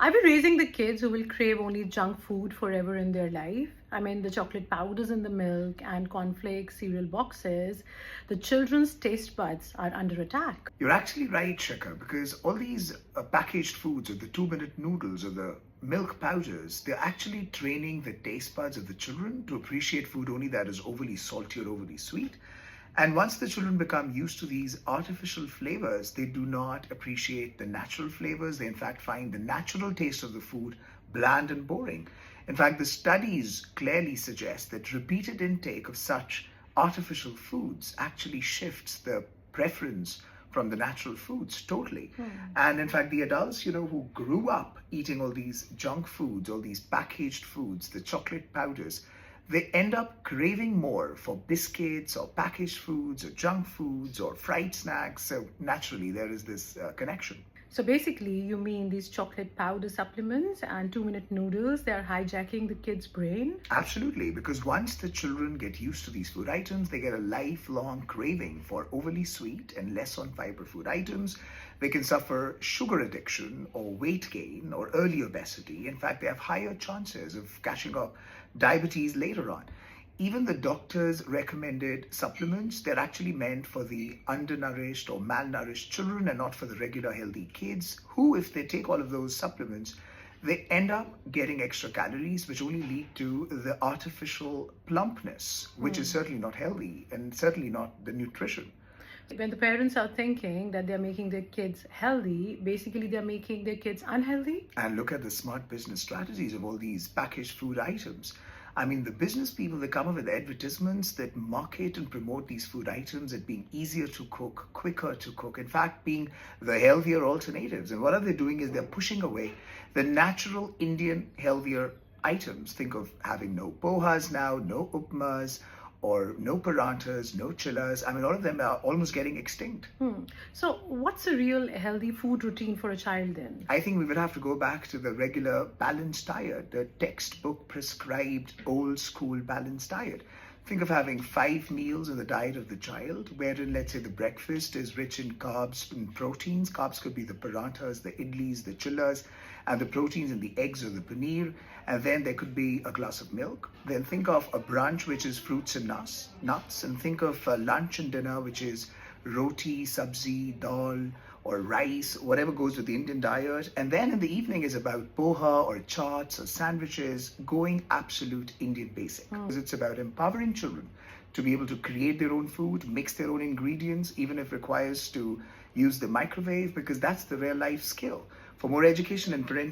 Are we raising the kids who will crave only junk food forever in their life? I mean, the chocolate powders in the milk and cornflakes cereal boxes, the children's taste buds are under attack. You're actually right, Shekhar, because all these packaged foods or the 2 minute noodles or the milk powders, they're actually training the taste buds of the children to appreciate food only that is overly salty or overly sweet. And once the children become used to these artificial flavors, they do not appreciate the natural flavors. They, in fact, find the natural taste of the food bland and boring. In fact, the studies clearly suggest that repeated intake of such artificial foods actually shifts the preference from the natural foods totally. And in fact, the adults, who grew up eating all these junk foods, all these packaged foods, the chocolate powders, they end up craving more for biscuits or packaged foods or junk foods or fried snacks. So naturally, there is this connection. So basically, you mean these chocolate powder supplements and 2 minute noodles, they are hijacking the kids' brain? Absolutely, because once the children get used to these food items, they get a lifelong craving for overly sweet and less on fiber food items. They can suffer sugar addiction or weight gain or early obesity. In fact, they have higher chances of catching up diabetes later on. Even the doctors recommended supplements, they're actually meant for the undernourished or malnourished children and not for the regular healthy kids who, if they take all of those supplements, they end up getting extra calories, which only lead to the artificial plumpness, which is certainly not healthy and certainly not the nutrition. When the parents are thinking that they're making their kids healthy, basically they're making their kids unhealthy. And look at the smart business strategies of all these packaged food items. I mean, the business people, they come up with advertisements that market and promote these food items as being easier to cook, quicker to cook, in fact, being the healthier alternatives. And what are they doing is they're pushing away the natural Indian healthier items. Think of having no pohas now, no upmas, or no paranthas, no chillas. I mean, all of them are almost getting extinct. So, what's a real healthy food routine for a child then? I think we would have to go back to the regular balanced diet, the textbook prescribed old school balanced diet. Think of having 5 meals in the diet of the child, wherein, let's say, the breakfast is rich in carbs and proteins. Carbs could be the paranthas, the idlis, the chillas, and the proteins in the eggs or the paneer. And then there could be a glass of milk. Then think of a brunch, which is fruits and nuts. And think of lunch and dinner, which is roti, sabzi, dal, or rice, whatever goes with the Indian diet. And then in the evening is about poha or chaats or sandwiches, going absolute Indian basic. Because it's about empowering children to be able to create their own food, mix their own ingredients, even if requires to use the microwave, because that's the real life skill. For more education and parenting,